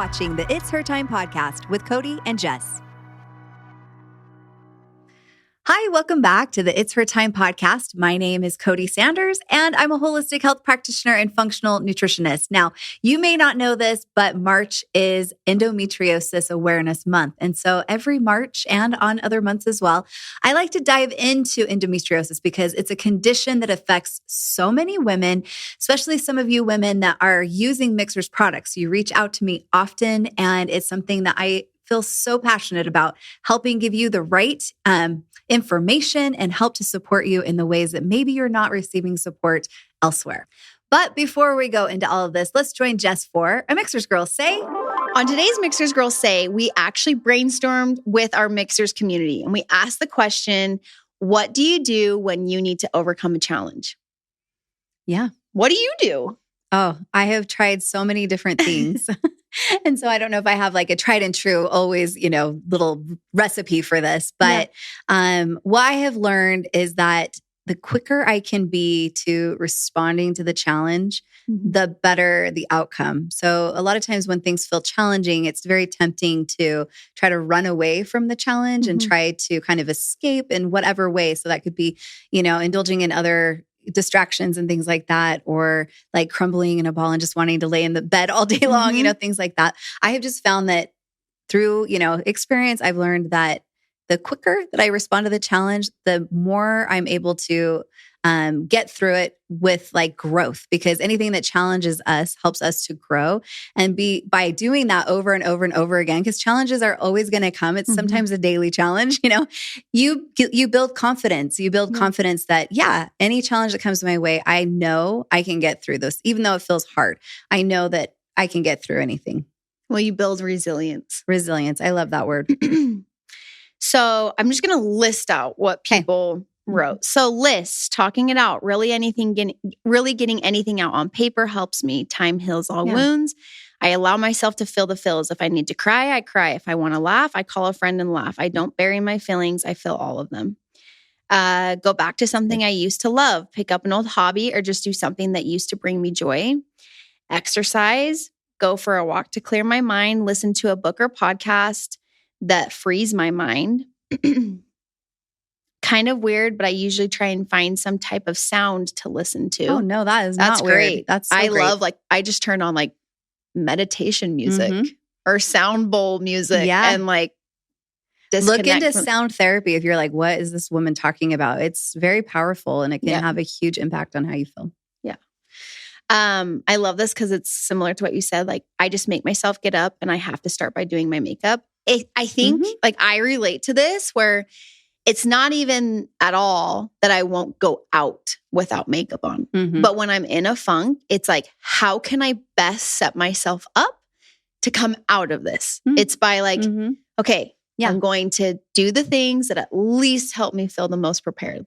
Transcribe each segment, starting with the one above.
watching the It's Her Time podcast with Cody and Jess. Hi, welcome back to the It's Her Time podcast. My name is Cody Sanders, and I'm a holistic health practitioner and functional nutritionist. Now, you may not know this, but March is Endometriosis Awareness Month. And so every March and on other months as well, I like to dive into endometriosis because it's a condition that affects so many women, especially some of you women that are using Mixer's products. You reach out to me often, and it's something that I feel so passionate about, helping give you the right information and help to support you in the ways that maybe you're not receiving support elsewhere. But before we go into all of this, let's join Jess for a Mixers Girls Say. On today's Mixers Girls Say, we actually brainstormed with our Mixers community and we asked the question, what do you do when you need to overcome a challenge? Yeah. What do you do? Oh, I have tried so many different things. And so I don't know if I have like a tried and true, always, little recipe for this. But what I have learned is that the quicker I can be to responding to the challenge, the better the outcome. So a lot of times when things feel challenging, it's very tempting to try to run away from the challenge and try to kind of escape in whatever way. So that could be, indulging in other distractions and things like that, or like crumbling in a ball and just wanting to lay in the bed all day long, things like that. I have just found that through, experience, I've learned that the quicker that I respond to the challenge, the more I'm able to get through it with like growth, because anything that challenges us helps us to grow. And by doing that over and over and over again, because challenges are always going to come. It's sometimes a daily challenge. You build confidence. You build confidence that, any challenge that comes my way, I know I can get through this, even though it feels hard. I know that I can get through anything. Well, you build resilience. Resilience. I love that word. So I'm just going to list out what people wrote. So list, talking it out, really getting anything out on paper helps me. Time heals all wounds. I allow myself to feel the feels. If I need to cry, I cry. If I want to laugh, I call a friend and laugh. I don't bury my feelings. I feel all of them. Go back to something I used to love. Pick up an old hobby or just do something that used to bring me joy. Exercise. Go for a walk to clear my mind. Listen to a book or podcast that frees my mind. Kind of weird, but I usually try and find some type of sound to listen to. Oh no, that's not great. Weird. That's so I great. love I just turn on meditation music or sound bowl music and look into sound therapy if you're like, what is this woman talking about? It's very powerful and it can have a huge impact on how you feel. Yeah. I love this because it's similar to what you said. I just make myself get up and I have to start by doing my makeup. I think I relate to this where it's not even at all that I won't go out without makeup on. But when I'm in a funk, it's how can I best set myself up to come out of this? It's by okay, I'm going to do the things that at least help me feel the most prepared.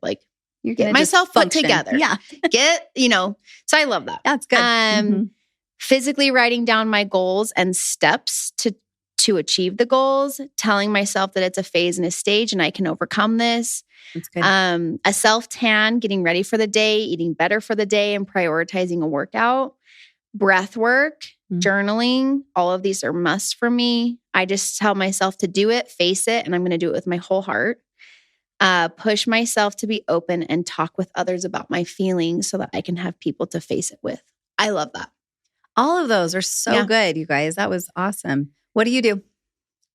You're get myself put together. Yeah. So I love that. That's good. Physically writing down my goals and steps to achieve the goals, telling myself that it's a phase and a stage and I can overcome this. That's good. A self-tan, getting ready for the day, eating better for the day, and prioritizing a workout. Breath work, journaling, all of these are musts for me. I just tell myself to do it, face it, and I'm going to do it with my whole heart. Push myself to be open and talk with others about my feelings so that I can have people to face it with. I love that. All of those are so good, you guys. That was awesome. What do you do?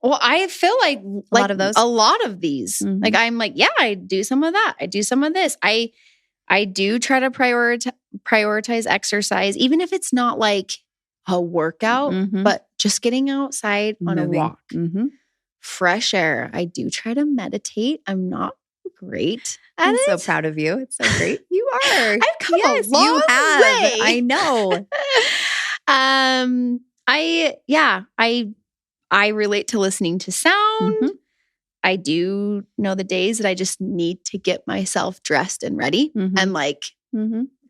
Well, I feel like a lot of those. A lot of these. I do some of that. I do some of this. I do try to prioritize exercise, even if it's not a workout, but just getting outside on a walk. Fresh air. I do try to meditate. I'm not great at I'm it. so proud of you. It's so great. You are. I've come a long you have. way. I know. I relate to listening to sound. I do know the days that I just need to get myself dressed and ready and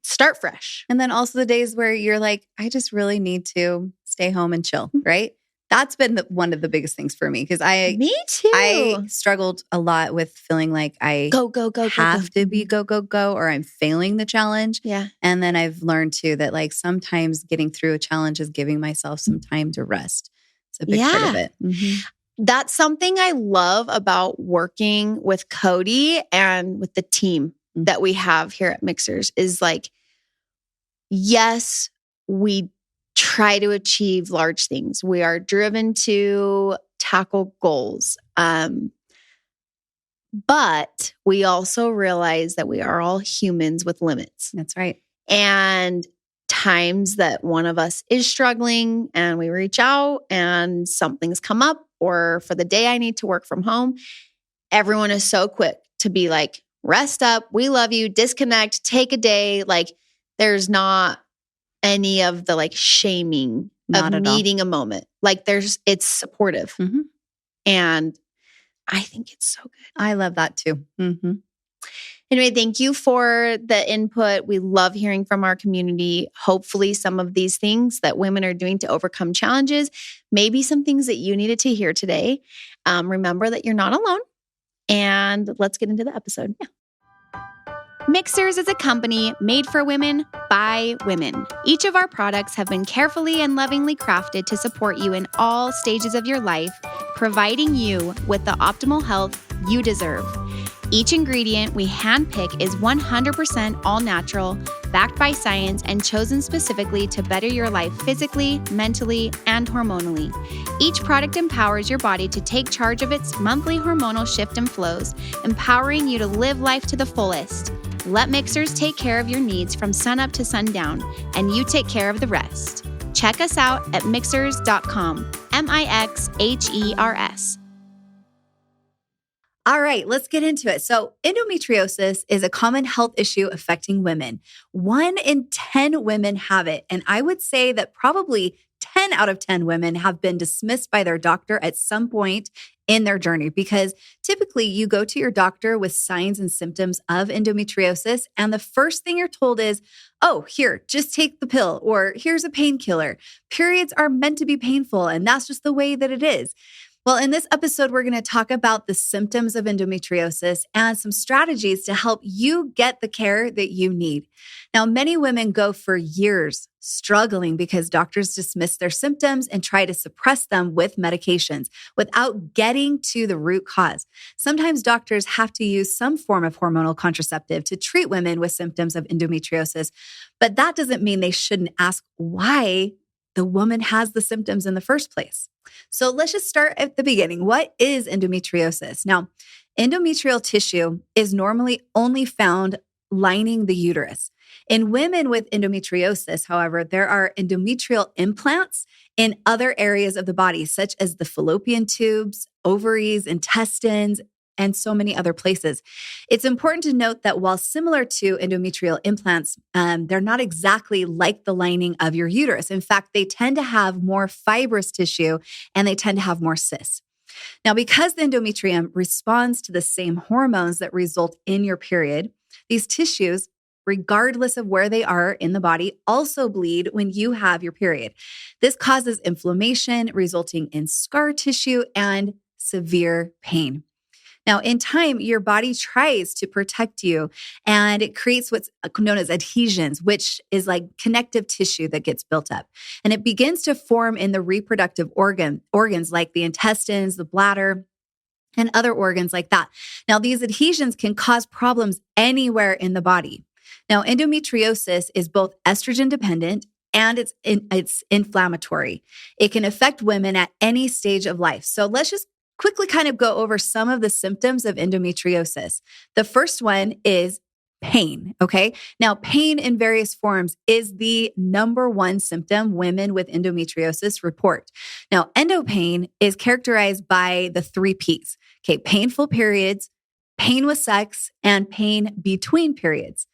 start fresh. And then also the days where you're like, I just really need to stay home and chill, right? That's been one of the biggest things for me because Me too. I struggled a lot with feeling like I go have to be go, or I'm failing the challenge. Yeah. And then I've learned too that sometimes getting through a challenge is giving myself some time to rest. It's a big part of it. Mm-hmm. That's something I love about working with Cody and with the team that we have here at Mixers is like, yes, we try to achieve large things. We are driven to tackle goals. But we also realize that we are all humans with limits. That's right. And times that one of us is struggling and we reach out and something's come up, or for the day I need to work from home, everyone is so quick to be like, rest up, we love you, disconnect, take a day. Like there's not any of the like shaming of needing a moment. Like it's supportive. Mm-hmm. And I think it's so good. I love that too. Mm-hmm. Anyway, thank you for the input. We love hearing from our community. Hopefully some of these things that women are doing to overcome challenges, maybe some things that you needed to hear today. Remember that you're not alone. And let's get into the episode. Yeah. Mixers is a company made for women by women. Each of our products have been carefully and lovingly crafted to support you in all stages of your life, providing you with the optimal health you deserve. Each ingredient we handpick is 100% all natural, backed by science, and chosen specifically to better your life physically, mentally, and hormonally. Each product empowers your body to take charge of its monthly hormonal shift and flows, empowering you to live life to the fullest. Let Mixers take care of your needs from sunup to sundown, and you take care of the rest. Check us out at mixers.com, MIXHERS. All right, let's get into it. So endometriosis is a common health issue affecting women. 1 in 10 women have it. And I would say that probably 10 out of 10 women have been dismissed by their doctor at some point in their journey, because typically you go to your doctor with signs and symptoms of endometriosis, and the first thing you're told is, oh, here, just take the pill, or here's a painkiller. Periods are meant to be painful, and that's just the way that it is. Well, in this episode, we're going to talk about the symptoms of endometriosis and some strategies to help you get the care that you need. Now, many women go for years struggling because doctors dismiss their symptoms and try to suppress them with medications without getting to the root cause. Sometimes doctors have to use some form of hormonal contraceptive to treat women with symptoms of endometriosis, but that doesn't mean they shouldn't ask why the woman has the symptoms in the first place. So let's just start at the beginning. What is endometriosis? Now, endometrial tissue is normally only found lining the uterus. In women with endometriosis, however, there are endometrial implants in other areas of the body, such as the fallopian tubes, ovaries, intestines, and so many other places. It's important to note that while similar to endometrial implants, they're not exactly like the lining of your uterus. In fact, they tend to have more fibrous tissue and they tend to have more cysts. Now, because the endometrium responds to the same hormones that result in your period, these tissues, regardless of where they are in the body, also bleed when you have your period. This causes inflammation, resulting in scar tissue and severe pain. Now, in time, your body tries to protect you, and it creates what's known as adhesions, which is like connective tissue that gets built up. And it begins to form in the reproductive organs like the intestines, the bladder, and other organs like that. Now, these adhesions can cause problems anywhere in the body. Now, endometriosis is both estrogen dependent and it's inflammatory. It can affect women at any stage of life. So let's just quickly kind of go over some of the symptoms of endometriosis. The first one is pain, okay? Now, pain in various forms is the number one symptom women with endometriosis report. Now, endo pain is characterized by the 3 Ps, okay? Painful periods, pain with sex, and pain between periods.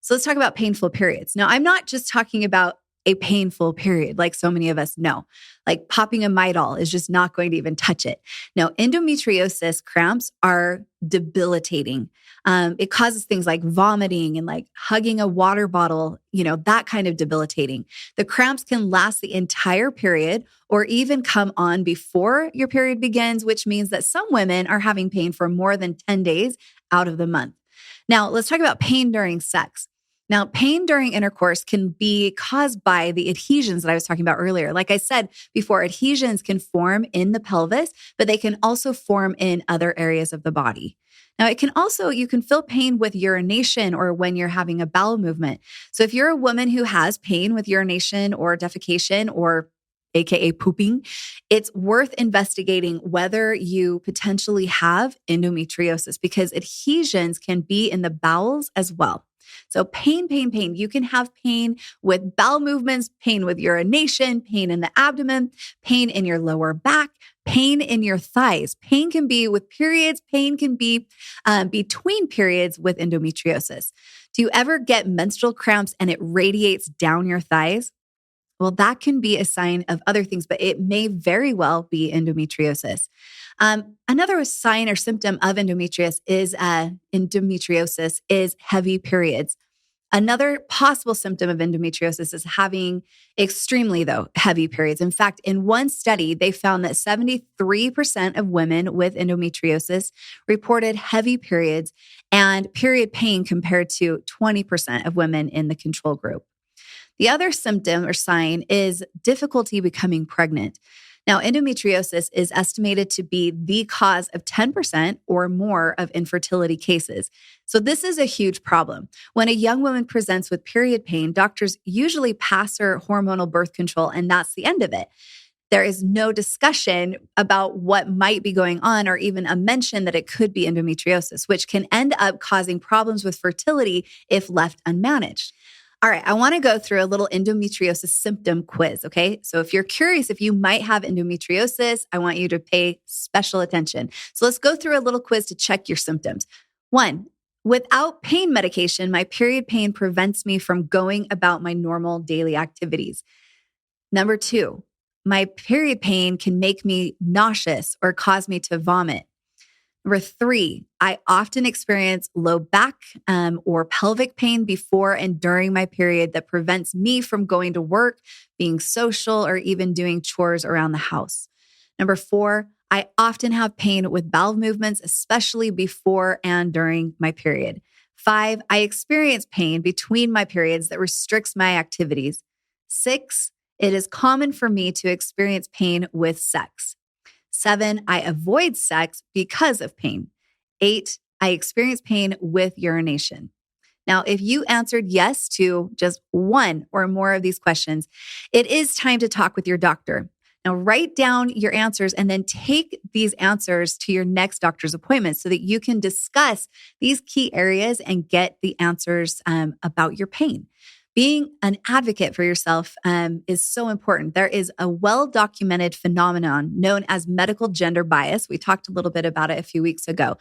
So let's talk about painful periods. Now, I'm not just talking about a painful period like so many of us know. Like popping a Midol is just not going to even touch it. Now, endometriosis cramps are debilitating. It causes things like vomiting and like hugging a water bottle, that kind of debilitating. The cramps can last the entire period or even come on before your period begins, which means that some women are having pain for more than 10 days out of the month. Now, let's talk about pain during sex. Now, pain during intercourse can be caused by the adhesions that I was talking about earlier. Like I said before, adhesions can form in the pelvis, but they can also form in other areas of the body. Now, you can feel pain with urination or when you're having a bowel movement. So if you're a woman who has pain with urination or defecation or AKA pooping, it's worth investigating whether you potentially have endometriosis because adhesions can be in the bowels as well. So pain. You can have pain with bowel movements, pain with urination, pain in the abdomen, pain in your lower back, pain in your thighs. Pain can be with periods. Pain can be between periods with endometriosis. Do you ever get menstrual cramps and it radiates down your thighs? Well, that can be a sign of other things, but it may very well be endometriosis. Another sign or symptom of endometriosis is heavy periods. Another possible symptom of endometriosis is having extremely, heavy periods. In fact, in one study, they found that 73% of women with endometriosis reported heavy periods and period pain compared to 20% of women in the control group. The other symptom or sign is difficulty becoming pregnant. Now, endometriosis is estimated to be the cause of 10% or more of infertility cases. So this is a huge problem. When a young woman presents with period pain, doctors usually pass her hormonal birth control, and that's the end of it. There is no discussion about what might be going on or even a mention that it could be endometriosis, which can end up causing problems with fertility if left unmanaged. All right, I want to go through a little endometriosis symptom quiz, okay? So if you're curious if you might have endometriosis, I want you to pay special attention. So let's go through a little quiz to check your symptoms. 1, without pain medication, my period pain prevents me from going about my normal daily activities. Number 2, my period pain can make me nauseous or cause me to vomit. Number 3, I often experience low back or pelvic pain before and during my period that prevents me from going to work, being social, or even doing chores around the house. Number 4, I often have pain with bowel movements, especially before and during my period. 5, I experience pain between my periods that restricts my activities. 6, it is common for me to experience pain with sex. 7, I avoid sex because of pain. 8, I experience pain with urination. Now, if you answered yes to just one or more of these questions, it is time to talk with your doctor. Now, write down your answers and then take these answers to your next doctor's appointment so that you can discuss these key areas and get the answers about your pain. Being an advocate for yourself is so important. There is a well-documented phenomenon known as medical gender bias. We talked a little bit about it a few weeks ago.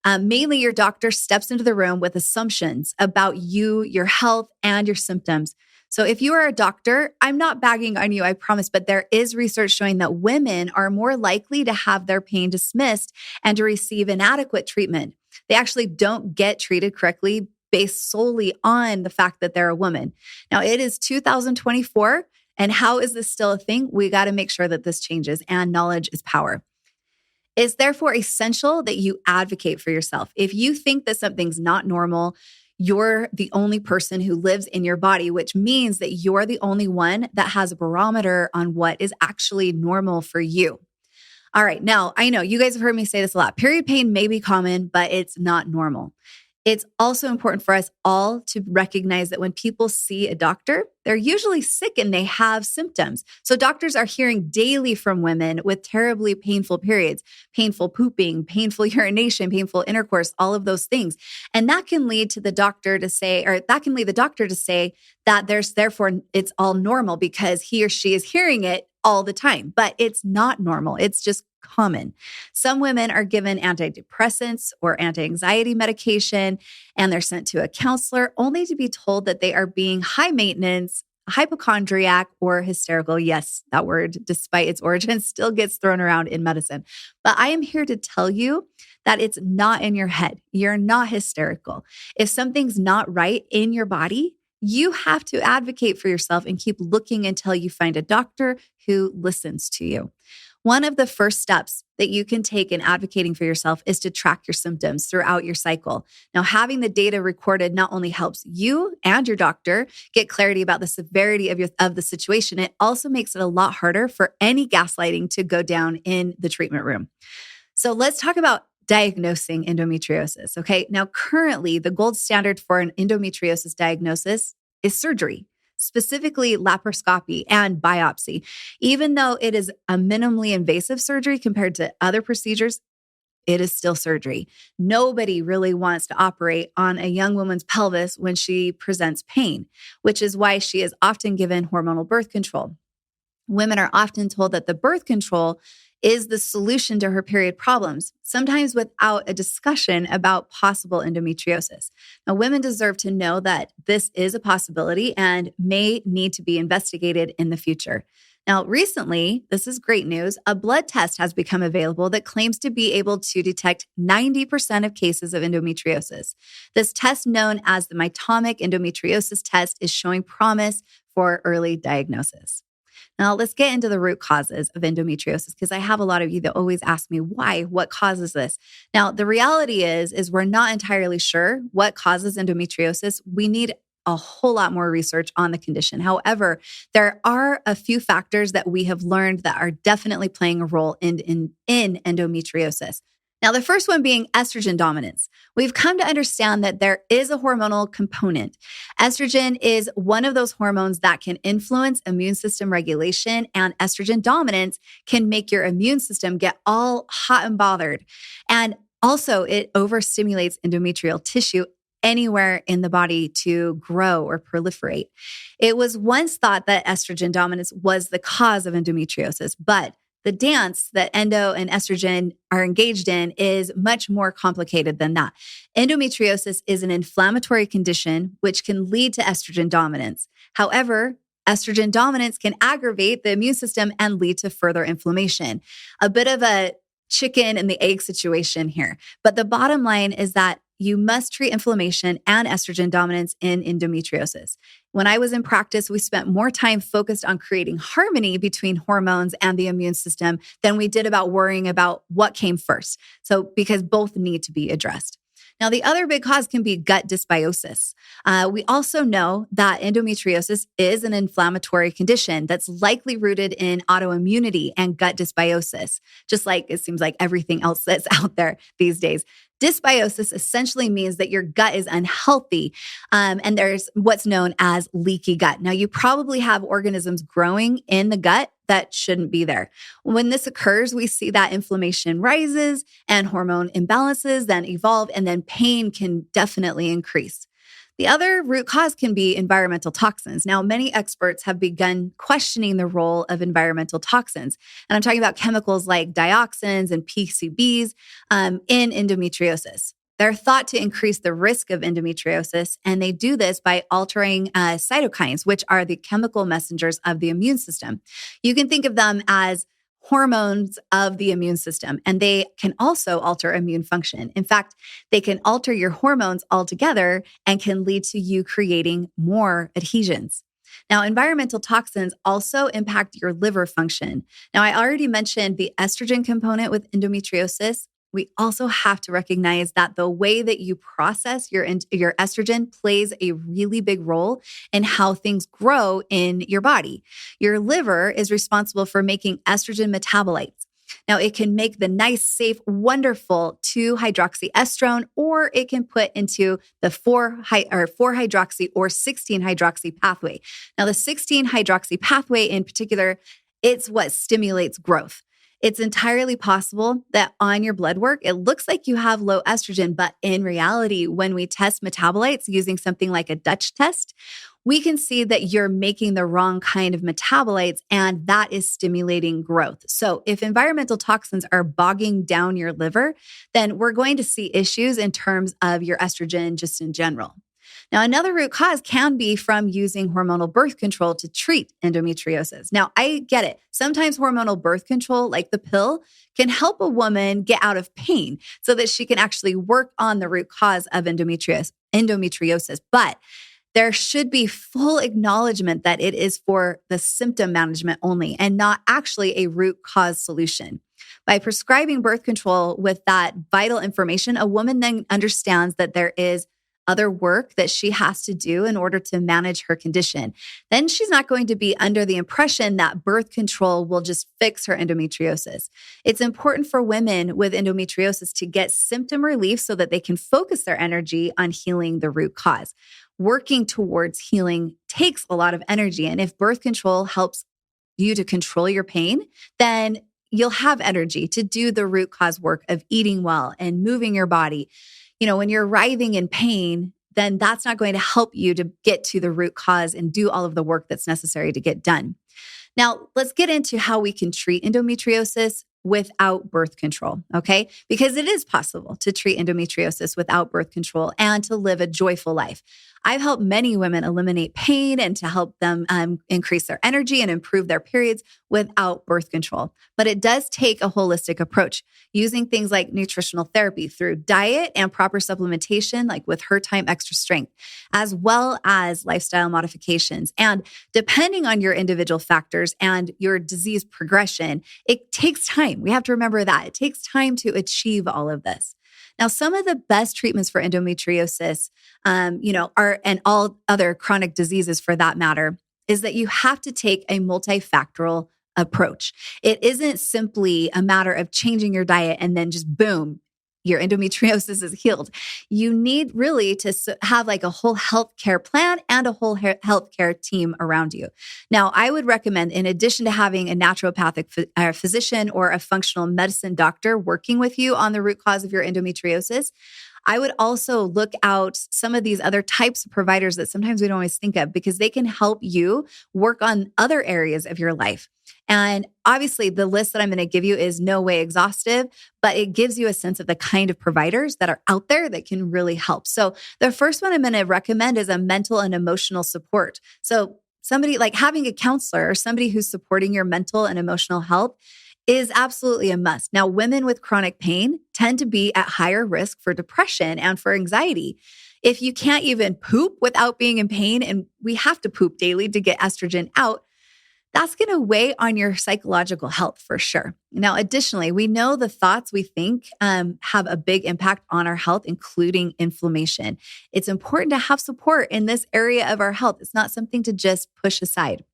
Mainly, your doctor steps into the room with assumptions about you, your health, and your symptoms. So if you are a doctor, I'm not bagging on you, I promise, but there is research showing that women are more likely to have their pain dismissed and to receive inadequate treatment. They actually don't get treated correctly based solely on the fact that they're a woman. Now, it is 2024, and how is this still a thing? We got to make sure that this changes, and knowledge is power. It's therefore essential that you advocate for yourself. If you think that something's not normal, you're the only person who lives in your body, which means that you're the only one that has a barometer on what is actually normal for you. All right, now, I know you guys have heard me say this a lot. Period pain may be common, but it's not normal. It's also important for us all to recognize that when people see a doctor, they're usually sick and they have symptoms. So doctors are hearing daily from women with terribly painful periods, painful pooping, painful urination, painful intercourse, all of those things. And that can lead to the doctor to say, that therefore it's all normal because he or she is hearing it all the time. But it's not normal. It's just common. Some women are given antidepressants or anti-anxiety medication, and they're sent to a counselor only to be told that they are being high maintenance, hypochondriac, or hysterical. Yes, that word, despite its origin, still gets thrown around in medicine. But I am here to tell you that it's not in your head. You're not hysterical. If something's not right in your body, you have to advocate for yourself and keep looking until you find a doctor who listens to you. One of the first steps that you can take in advocating for yourself is to track your symptoms throughout your cycle. Now, having the data recorded not only helps you and your doctor get clarity about the severity of the situation, it also makes it a lot harder for any gaslighting to go down in the treatment room. So let's talk about diagnosing endometriosis. Okay. Now, currently, the gold standard for an endometriosis diagnosis is surgery, specifically laparoscopy and biopsy. Even though it is a minimally invasive surgery compared to other procedures, it is still surgery. Nobody really wants to operate on a young woman's pelvis when she presents pain, which is why she is often given hormonal birth control. Women are often told that the birth control is the solution to her period problems, sometimes without a discussion about possible endometriosis. Now, women deserve to know that this is a possibility and may need to be investigated in the future. Now, recently, this is great news, a blood test has become available that claims to be able to detect 90% of cases of endometriosis. This test, known as the mitomic endometriosis test, is showing promise for early diagnosis. Now, let's get into the root causes of endometriosis, because I have a lot of you that always ask me why, what causes this? Now, the reality is we're not entirely sure what causes endometriosis. We need a whole lot more research on the condition. However, there are a few factors that we have learned that are definitely playing a role in endometriosis. Now, the first one being estrogen dominance. We've come to understand that there is a hormonal component. Estrogen is one of those hormones that can influence immune system regulation, and estrogen dominance can make your immune system get all hot and bothered. And also, it overstimulates endometrial tissue anywhere in the body to grow or proliferate. It was once thought that estrogen dominance was the cause of endometriosis, but the dance that endo and estrogen are engaged in is much more complicated than that. Endometriosis is an inflammatory condition which can lead to estrogen dominance. However, estrogen dominance can aggravate the immune system and lead to further inflammation. A bit of a chicken and the egg situation here. But the bottom line is that you must treat inflammation and estrogen dominance in endometriosis. When I was in practice, we spent more time focused on creating harmony between hormones and the immune system than we did about worrying about what came first. So, because both need to be addressed. Now, the other big cause can be gut dysbiosis. We also know that endometriosis is an inflammatory condition that's likely rooted in autoimmunity and gut dysbiosis, just like it seems like everything else that's out there these days. Dysbiosis essentially means that your gut is unhealthy, and there's what's known as leaky gut. Now, you probably have organisms growing in the gut that shouldn't be there. When this occurs, we see that inflammation rises and hormone imbalances then evolve, and then pain can definitely increase. The other root cause can be environmental toxins. Now, many experts have begun questioning the role of environmental toxins. And I'm talking about chemicals like dioxins and PCBs in endometriosis. They're thought to increase the risk of endometriosis, and they do this by altering cytokines, which are the chemical messengers of the immune system. You can think of them as hormones of the immune system, and they can also alter immune function. In fact, they can alter your hormones altogether and can lead to you creating more adhesions. Now, environmental toxins also impact your liver function. Now, I already mentioned the estrogen component with endometriosis. We also have to recognize that the way that you process your estrogen plays a really big role in how things grow in your body. Your liver is responsible for making estrogen metabolites. Now, it can make the nice, safe, wonderful 2-hydroxyestrone, or it can put into the 4-hydroxy or 16-hydroxy pathway. Now, the 16-hydroxy pathway in particular, it's what stimulates growth. It's entirely possible that on your blood work, it looks like you have low estrogen, but in reality, when we test metabolites using something like a Dutch test, we can see that you're making the wrong kind of metabolites, and that is stimulating growth. So if environmental toxins are bogging down your liver, then we're going to see issues in terms of your estrogen just in general. Now, another root cause can be from using hormonal birth control to treat endometriosis. Now, I get it. Sometimes hormonal birth control, like the pill, can help a woman get out of pain so that she can actually work on the root cause of endometriosis. But there should be full acknowledgement that it is for the symptom management only and not actually a root cause solution. By prescribing birth control with that vital information, a woman then understands that there is other work that she has to do in order to manage her condition. Then she's not going to be under the impression that birth control will just fix her endometriosis. It's important for women with endometriosis to get symptom relief so that they can focus their energy on healing the root cause. Working towards healing takes a lot of energy. And if birth control helps you to control your pain, then you'll have energy to do the root cause work of eating well and moving your body. When you're writhing in pain, then that's not going to help you to get to the root cause and do all of the work that's necessary to get done. Now, let's get into how we can treat endometriosis without birth control, okay? Because it is possible to treat endometriosis without birth control and to live a joyful life. I've helped many women eliminate pain and to help them increase their energy and improve their periods without birth control. But it does take a holistic approach, using things like nutritional therapy through diet and proper supplementation, like with Her Time Extra Strength, as well as lifestyle modifications. And depending on your individual factors and your disease progression, it takes time. We have to remember that. It takes time to achieve all of this. Now, some of the best treatments for endometriosis, and all other chronic diseases for that matter, is that you have to take a multifactorial approach. It isn't simply a matter of changing your diet and then just boom, your endometriosis is healed. You need really to have like a whole healthcare plan and a whole healthcare team around you. Now, I would recommend, in addition to having a naturopathic physician or a functional medicine doctor working with you on the root cause of your endometriosis, I would also look out some of these other types of providers that sometimes we don't always think of, because they can help you work on other areas of your life. And obviously, the list that I'm going to give you is no way exhaustive, but it gives you a sense of the kind of providers that are out there that can really help. So the first one I'm going to recommend is a mental and emotional support. So somebody like having a counselor or somebody who's supporting your mental and emotional health is absolutely a must. Now, women with chronic pain tend to be at higher risk for depression and for anxiety. If you can't even poop without being in pain, and we have to poop daily to get estrogen out, that's going to weigh on your psychological health for sure. Now, additionally, we know the thoughts we think have a big impact on our health, including inflammation. It's important to have support in this area of our health. It's not something to just push aside.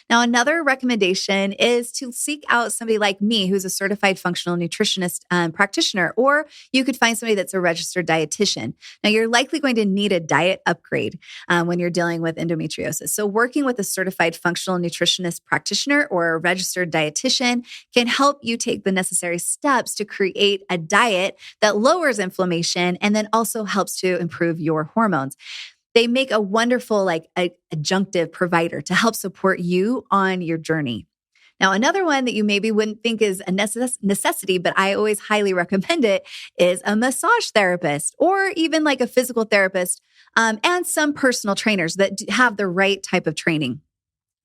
Now, another recommendation is to seek out somebody like me who's a certified functional nutritionist practitioner, or you could find somebody that's a registered dietitian. Now, you're likely going to need a diet upgrade when you're dealing with endometriosis. So working with a certified functional nutritionist practitioner or a registered dietitian can help you take the necessary steps to create a diet that lowers inflammation and then also helps to improve your hormones. They make a wonderful adjunctive provider to help support you on your journey. Now, another one that you maybe wouldn't think is a necessity, but I always highly recommend it, is a massage therapist or even like a physical therapist and some personal trainers that have the right type of training.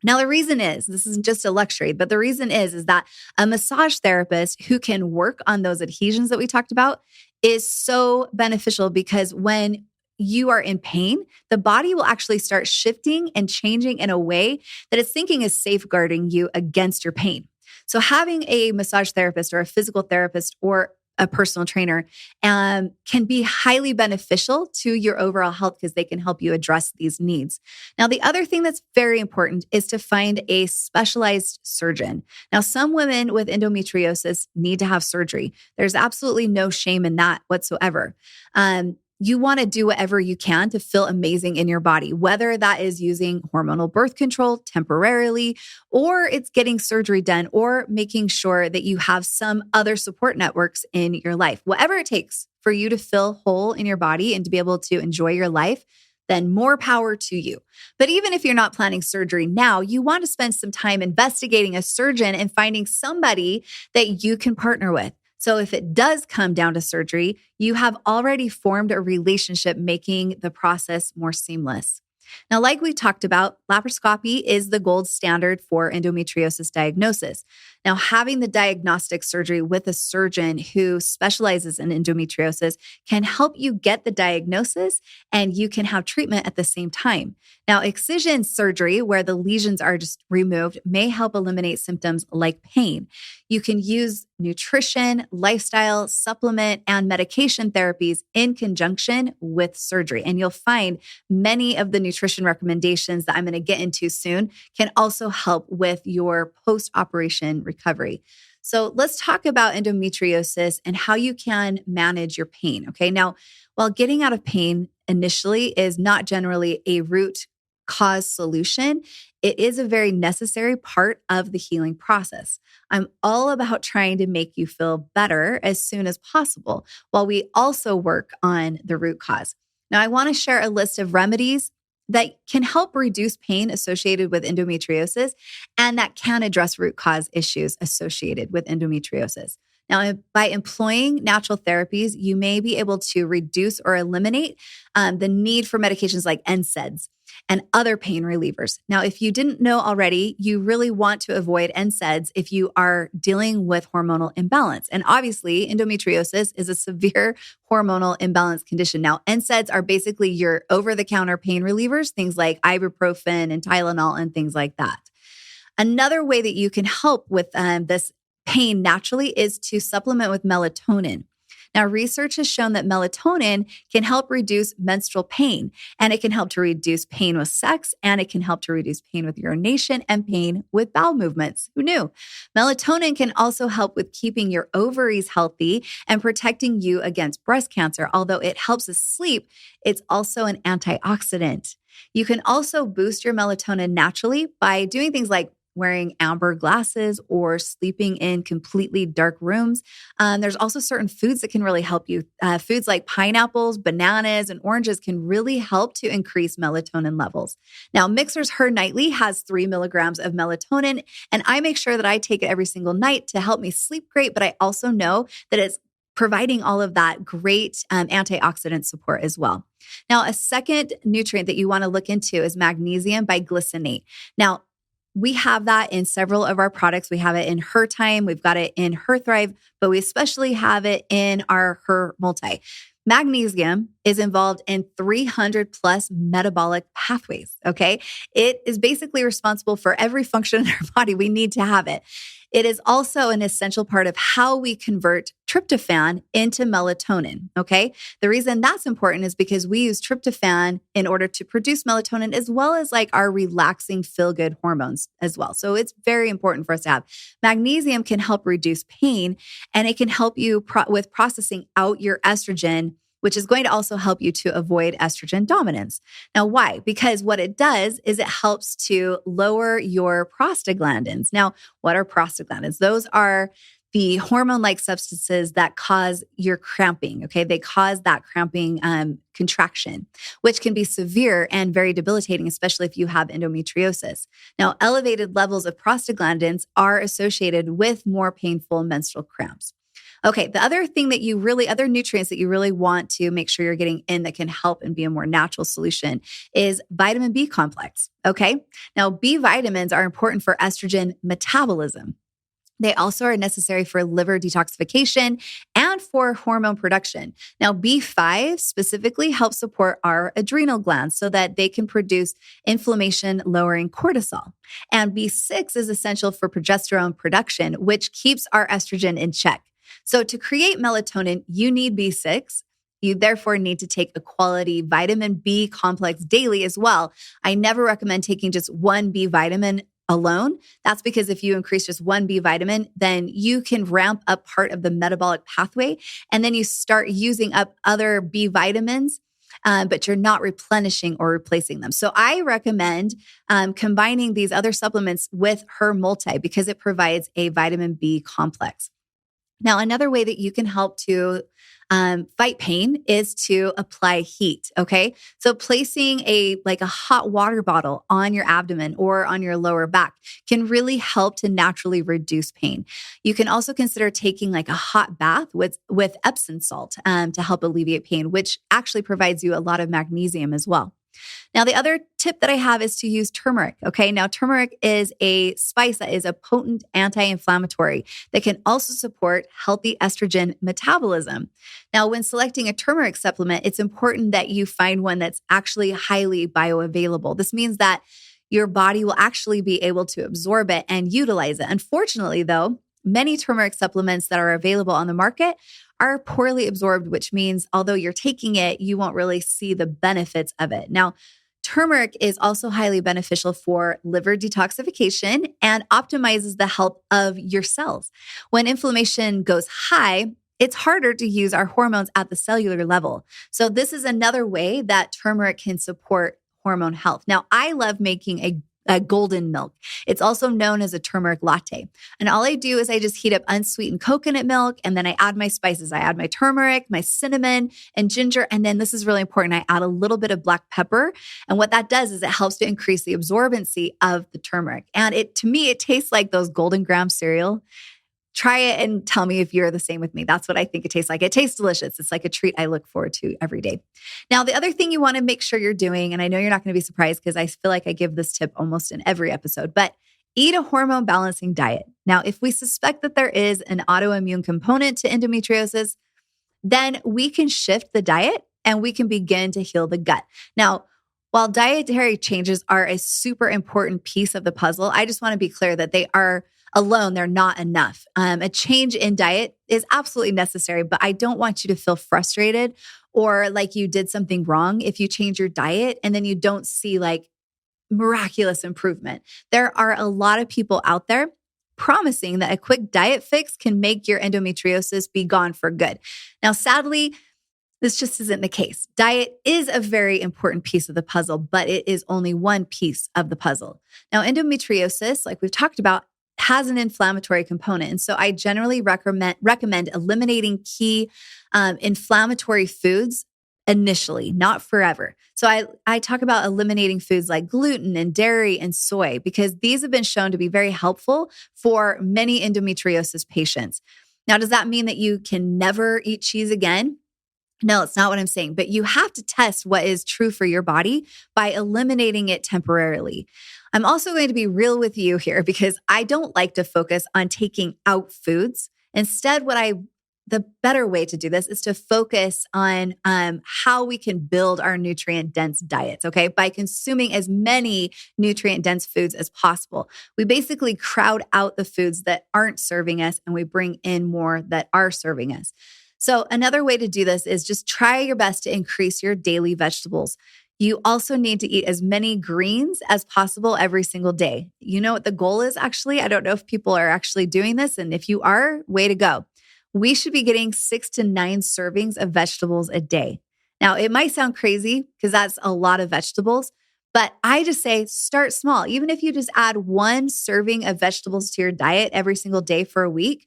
Now, the reason is, this isn't just a luxury, but the reason is that a massage therapist who can work on those adhesions that we talked about is so beneficial, because when you are in pain, the body will actually start shifting and changing in a way that it's thinking is safeguarding you against your pain. So having a massage therapist or a physical therapist or a personal trainer can be highly beneficial to your overall health, because they can help you address these needs. Now, the other thing that's very important is to find a specialized surgeon. Now, some women with endometriosis need to have surgery. There's absolutely no shame in that whatsoever. You want to do whatever you can to feel amazing in your body, whether that is using hormonal birth control temporarily, or it's getting surgery done, or making sure that you have some other support networks in your life. Whatever it takes for you to feel whole in your body and to be able to enjoy your life, then more power to you. But even if you're not planning surgery now, you want to spend some time investigating a surgeon and finding somebody that you can partner with. So if it does come down to surgery, you have already formed a relationship, making the process more seamless. Now, like we talked about, laparoscopy is the gold standard for endometriosis diagnosis. Now, having the diagnostic surgery with a surgeon who specializes in endometriosis can help you get the diagnosis and you can have treatment at the same time. Now, excision surgery, where the lesions are just removed, may help eliminate symptoms like pain. You can use nutrition, lifestyle, supplement, and medication therapies in conjunction with surgery. And you'll find many of the nutrition recommendations that I'm going to get into soon can also help with your post-operation recovery. So let's talk about endometriosis and how you can manage your pain. Okay. Now, while getting out of pain initially is not generally a root cause solution, it is a very necessary part of the healing process. I'm all about trying to make you feel better as soon as possible, while we also work on the root cause. Now, I want to share a list of remedies that can help reduce pain associated with endometriosis and that can address root cause issues associated with endometriosis. Now, by employing natural therapies, you may be able to reduce or eliminate the need for medications like NSAIDs and other pain relievers. Now, if you didn't know already, you really want to avoid NSAIDs if you are dealing with hormonal imbalance. And obviously, endometriosis is a severe hormonal imbalance condition. Now, NSAIDs are basically your over-the-counter pain relievers, things like ibuprofen and Tylenol and things like that. Another way that you can help with this pain naturally is to supplement with melatonin. Now, research has shown that melatonin can help reduce menstrual pain, and it can help to reduce pain with sex, and it can help to reduce pain with urination and pain with bowel movements. Who knew? Melatonin can also help with keeping your ovaries healthy and protecting you against breast cancer. Although it helps us sleep, it's also an antioxidant. You can also boost your melatonin naturally by doing things like wearing amber glasses or sleeping in completely dark rooms. There's also certain foods that can really help you. Foods like pineapples, bananas, and oranges can really help to increase melatonin levels. Now, Mixer's Her Nightly has 3 milligrams of melatonin, and I make sure that I take it every single night to help me sleep great, but I also know that it's providing all of that great antioxidant support as well. Now, a second nutrient that you want to look into is magnesium biglycinate. Now, we have that in several of our products. We have it in Her Time. We've got it in Her Thrive, but we especially have it in our Her Multi. Magnesium is involved in 300 plus metabolic pathways, okay? It is basically responsible for every function in our body. We need to have it. It is also an essential part of how we convert tryptophan into melatonin, okay? The reason that's important is because we use tryptophan in order to produce melatonin as well as like our relaxing feel-good hormones as well. So it's very important for us to have. Magnesium can help reduce pain, and it can help you with processing out your estrogen, which is going to also help you to avoid estrogen dominance. Now, why? Because what it does is it helps to lower your prostaglandins. Now, what are prostaglandins? Those are the hormone-like substances that cause your cramping, okay? They cause that cramping contraction, which can be severe and very debilitating, especially if you have endometriosis. Now, elevated levels of prostaglandins are associated with more painful menstrual cramps. Okay, the other thing that other nutrients that you really want to make sure you're getting in that can help and be a more natural solution is vitamin B complex, okay? Now, B vitamins are important for estrogen metabolism. They also are necessary for liver detoxification and for hormone production. Now, B5 specifically helps support our adrenal glands so that they can produce inflammation-lowering cortisol. And B6 is essential for progesterone production, which keeps our estrogen in check. So to create melatonin, you need B6. You therefore need to take a quality vitamin B complex daily as well. I never recommend taking just one B vitamin alone. That's because if you increase just one B vitamin, then you can ramp up part of the metabolic pathway, and then you start using up other B vitamins, but you're not replenishing or replacing them. So I recommend combining these other supplements with Her Multi because it provides a vitamin B complex. Now, another way that you can help to fight pain is to apply heat, okay? So placing a hot water bottle on your abdomen or on your lower back can really help to naturally reduce pain. You can also consider taking like a hot bath with Epsom salt to help alleviate pain, which actually provides you a lot of magnesium as well. Now, the other tip that I have is to use turmeric. Okay. Now, turmeric is a spice that is a potent anti-inflammatory that can also support healthy estrogen metabolism. Now, when selecting a turmeric supplement, it's important that you find one that's actually highly bioavailable. This means that your body will actually be able to absorb it and utilize it. Unfortunately, though, many turmeric supplements that are available on the market are poorly absorbed, which means although you're taking it, you won't really see the benefits of it. Now, turmeric is also highly beneficial for liver detoxification and optimizes the health of your cells. When inflammation goes high, it's harder to use our hormones at the cellular level. So this is another way that turmeric can support hormone health. Now, I love making a golden milk. It's also known as a turmeric latte. And all I do is I just heat up unsweetened coconut milk, and then I add my spices. I add my turmeric, my cinnamon, and ginger. And then this is really important. I add a little bit of black pepper. And what that does is it helps to increase the absorbency of the turmeric. And to me, it tastes like those Golden Graham cereal. Try it and tell me if you're the same with me. That's what I think it tastes like. It tastes delicious. It's like a treat I look forward to every day. Now, the other thing you want to make sure you're doing, and I know you're not going to be surprised because I feel like I give this tip almost in every episode, but eat a hormone balancing diet. Now, if we suspect that there is an autoimmune component to endometriosis, then we can shift the diet and we can begin to heal the gut. Now, while dietary changes are a super important piece of the puzzle, I just want to be clear that they are alone, they're not enough. A change in diet is absolutely necessary, but I don't want you to feel frustrated or like you did something wrong if you change your diet and then you don't see like miraculous improvement. There are a lot of people out there promising that a quick diet fix can make your endometriosis be gone for good. Now, sadly, this just isn't the case. Diet is a very important piece of the puzzle, but it is only one piece of the puzzle. Now, endometriosis, like we've talked about, has an inflammatory component. And so I generally recommend eliminating key inflammatory foods initially, not forever. So I talk about eliminating foods like gluten and dairy and soy because these have been shown to be very helpful for many endometriosis patients. Now, does that mean that you can never eat cheese again? No, it's not what I'm saying, but you have to test what is true for your body by eliminating it temporarily. I'm also going to be real with you here because I don't like to focus on taking out foods. Instead, the better way to do this is to focus on how we can build our nutrient-dense diets, okay? By consuming as many nutrient-dense foods as possible. We basically crowd out the foods that aren't serving us and we bring in more that are serving us. So another way to do this is just try your best to increase your daily vegetables. You also need to eat as many greens as possible every single day. You know what the goal is actually? I don't know if people are actually doing this. And if you are, way to go. We should be getting 6 to 9 servings of vegetables a day. Now, it might sound crazy because that's a lot of vegetables, but I just say start small. Even if you just add 1 serving of vegetables to your diet every single day for a week,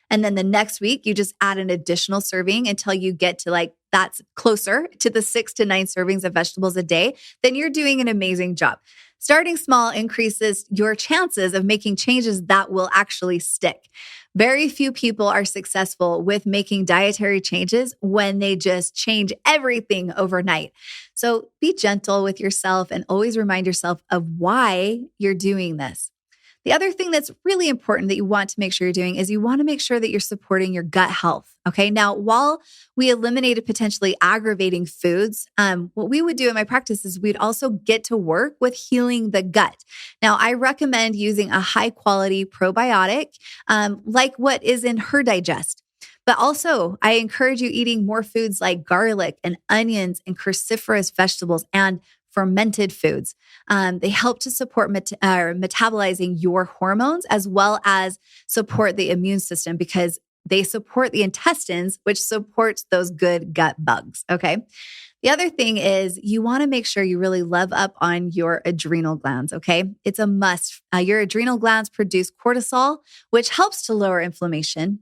and then the next week, you just add an additional serving until you get to that's closer to the 6 to 9 servings of vegetables a day, then you're doing an amazing job. Starting small increases your chances of making changes that will actually stick. Very few people are successful with making dietary changes when they just change everything overnight. So be gentle with yourself and always remind yourself of why you're doing this. The other thing that's really important that you want to make sure you're doing is you want to make sure that you're supporting your gut health. Okay. Now, while we eliminated potentially aggravating foods, what we would do in my practice is we'd also get to work with healing the gut. Now, I recommend using a high quality probiotic, like what is in Her Digest. But also, I encourage you eating more foods like garlic and onions and cruciferous vegetables and fermented foods. They help to support metabolizing your hormones as well as support the immune system because they support the intestines, which supports those good gut bugs, okay? The other thing is you want to make sure you really lev up on your adrenal glands, okay? It's a must. Your adrenal glands produce cortisol, which helps to lower inflammation.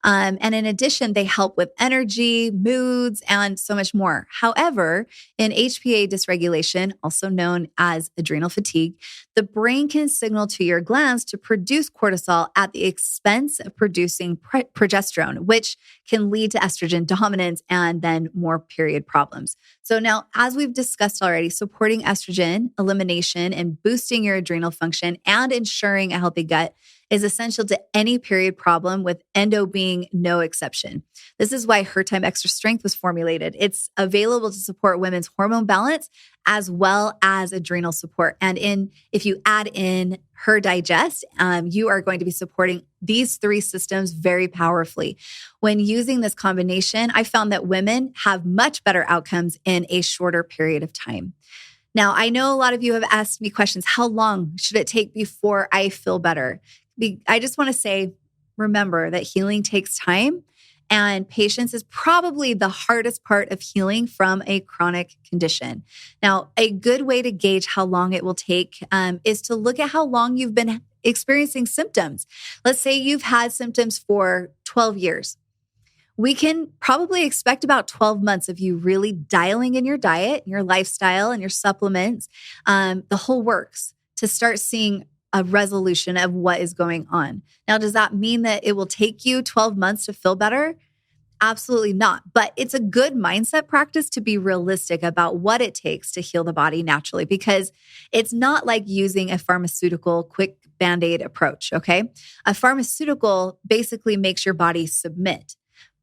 And in addition, they help with energy, moods, and so much more. However, in HPA dysregulation, also known as adrenal fatigue, the brain can signal to your glands to produce cortisol at the expense of producing progesterone, which can lead to estrogen dominance and then more period problems. So now, as we've discussed already, supporting estrogen elimination and boosting your adrenal function and ensuring a healthy gut is essential to any period problem, with endo being no exception. This is why Her Time Extra Strength was formulated. It's available to support women's hormone balance as well as adrenal support. And if you add in Her Digest, you are going to be supporting these three systems very powerfully. When using this combination, I found that women have much better outcomes in a shorter period of time. Now, I know a lot of you have asked me questions. How long should it take before I feel better? I just want to say, remember that healing takes time, and patience is probably the hardest part of healing from a chronic condition. Now, a good way to gauge how long it will take is to look at how long you've been experiencing symptoms. Let's say you've had symptoms for 12 years. We can probably expect about 12 months of you really dialing in your diet, your lifestyle, and your supplements, the whole works, to start seeing a resolution of what is going on. Now, does that mean that it will take you 12 months to feel better? Absolutely not. But it's a good mindset practice to be realistic about what it takes to heal the body naturally, because it's not like using a pharmaceutical quick Band-Aid approach, okay? A pharmaceutical basically makes your body submit.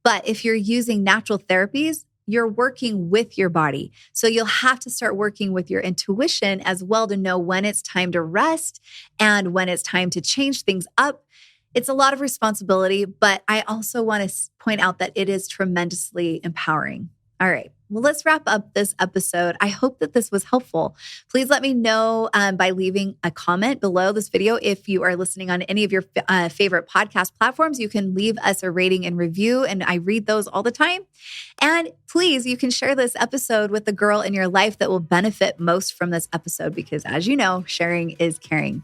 But if you're using natural therapies, you're working with your body. So you'll have to start working with your intuition as well to know when it's time to rest and when it's time to change things up. It's a lot of responsibility, but I also want to point out that it is tremendously empowering. All right. Well, let's wrap up this episode. I hope that this was helpful. Please let me know by leaving a comment below this video. If you are listening on any of your favorite podcast platforms, you can leave us a rating and review, and I read those all the time. And please, you can share this episode with the girl in your life that will benefit most from this episode, because as you know, sharing is caring.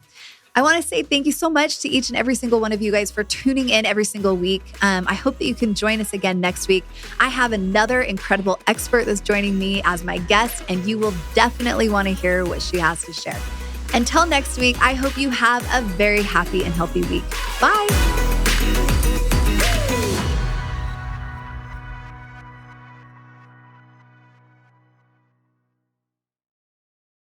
I want to say thank you so much to each and every single one of you guys for tuning in every single week. I hope that you can join us again next week. I have another incredible expert that's joining me as my guest, and you will definitely want to hear what she has to share. Until next week, I hope you have a very happy and healthy week. Bye.